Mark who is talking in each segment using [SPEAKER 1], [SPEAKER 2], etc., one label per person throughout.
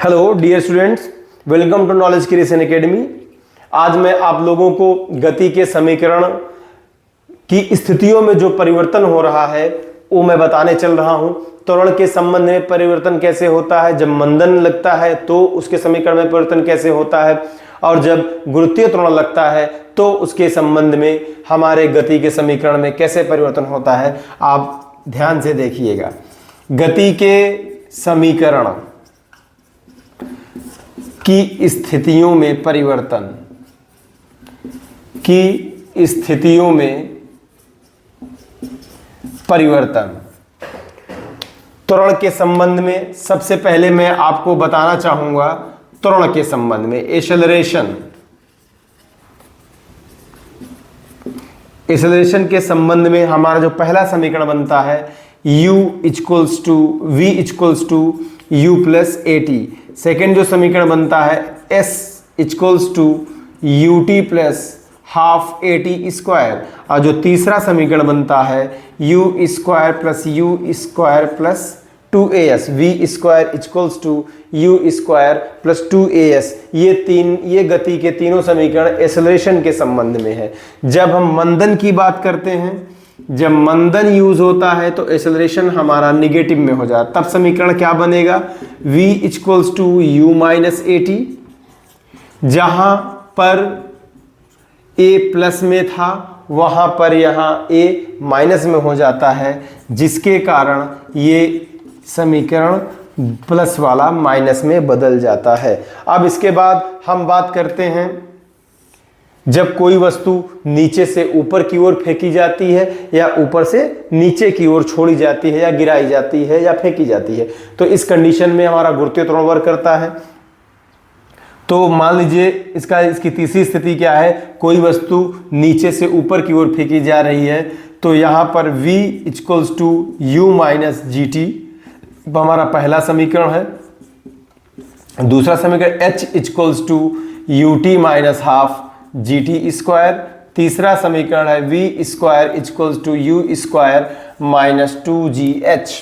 [SPEAKER 1] Hello dear students, welcome to knowledge creation academy. आज मैं आप लोगों को गति के समीकरण की स्थितियों में जो परिवर्तन हो रहा है वो मैं बताने चल रहा हूं। त्वरण के संबंध में परिवर्तन कैसे होता है, जब मंदन लगता है तो उसके समीकरण में परिवर्तन कैसे होता है, और जब गुरुत्वीय त्वरण लगता है तो उसके संबंध में हमारे गति के समीकरण में कैसे परिवर्तन होता है। आप ध्यान से देखिएगा। गति के समीकरण की स्थितियों में परिवर्तन त्वरण के संबंध में सबसे पहले मैं आपको बताना चाहूंगा त्वरण के संबंध में एक्सेलरेशन के संबंध में हमारा जो पहला समीकरण बनता है u equals to v equals to u plus at। Second जो समीकरण बनता है s equals to ut plus half at square, और जो तीसरा समीकरण बनता है u square plus u square plus 2as v square equals to u square plus 2as। ये गति के तीनों समीकरण एक्सेलरेशन के संबंध में है। जब हम मंदन की बात करते हैं, जब मंदन यूज होता है तो एक्सेलरेशन हमारा निगेटिव में हो जाता है। तब समीकरण क्या बनेगा, v equals to u minus at। जहां पर a प्लस में था वहां पर यहां a माइनस में हो जाता है, जिसके कारण ये समीकरण प्लस वाला माइनस में बदल जाता है। अब इसके बाद हम बात करते हैं जब कोई वस्तु नीचे से ऊपर की ओर फेंकी जाती है या ऊपर से नीचे की ओर छोड़ी जाती है या गिराई जाती है या फेंकी जाती है, तो इस कंडीशन में हमारा गुरुत्वीय त्वरण वर्क करता है। तो मान लीजिए इसकी तीसरी स्थिति क्या है, कोई वस्तु नीचे से ऊपर की ओर फेंकी जा रही है, तो यहाँ पर v equals to u minus G T हमारा पहला समीकरण है। दूसरा समीकरण h equals to U T minus half G T square. तीसरा समीकरण है v square equals to U square minus 2gh।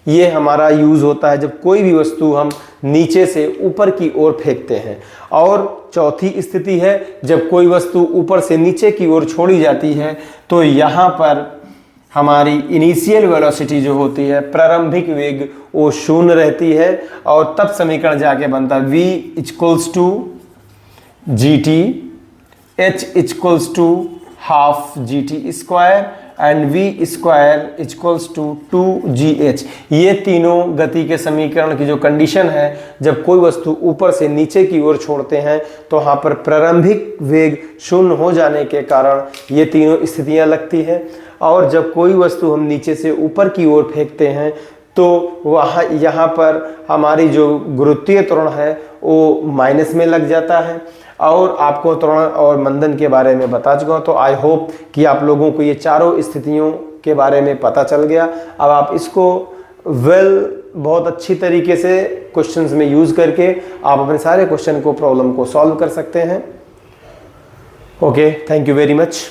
[SPEAKER 1] ये हमारा यूज होता है जब कोई भी वस्तु हम नीचे से ऊपर की ओर फेंकते हैं। और चौथी स्थिति है जब कोई वस्तु ऊपर से नीचे की ओर छोड़ी जाती है, तो यहाँ पर हमारी इनिशियल वेलोसिटी जो होती है, प्रारंभिक वेग, वो शून्य रहती है। और तब समीकरण जाके बनता है v equals to G T, h equals to half G T square and v square equals to 2gh। ये तीनों गति के समीकरण की जो कंडीशन है, जब कोई वस्तु ऊपर से नीचे की ओर छोड़ते हैं तो वहाँ पर प्रारंभिक वेग शून्य हो जाने के कारण ये तीनों स्थितियाँ लगती हैं। और जब कोई वस्तु हम नीचे से ऊपर की ओर फेंकते हैं तो वहाँ यहाँ पर हमारी जो गुरुत्वीय त्वरण है वो माइनस में लग जाता है। और आपको त्वरण और मंदन के बारे में बता चुका हूँ। तो आई होप कि आप लोगों को ये चारों स्थितियों के बारे में पता चल गया। अब आप इसको बहुत अच्छी तरीके से क्वेश्चंस में यूज करके आप अपने सारे क्वेश्चन को, प्रॉब्लम को सॉल्व कर सकते हैं। Okay, thank you very much.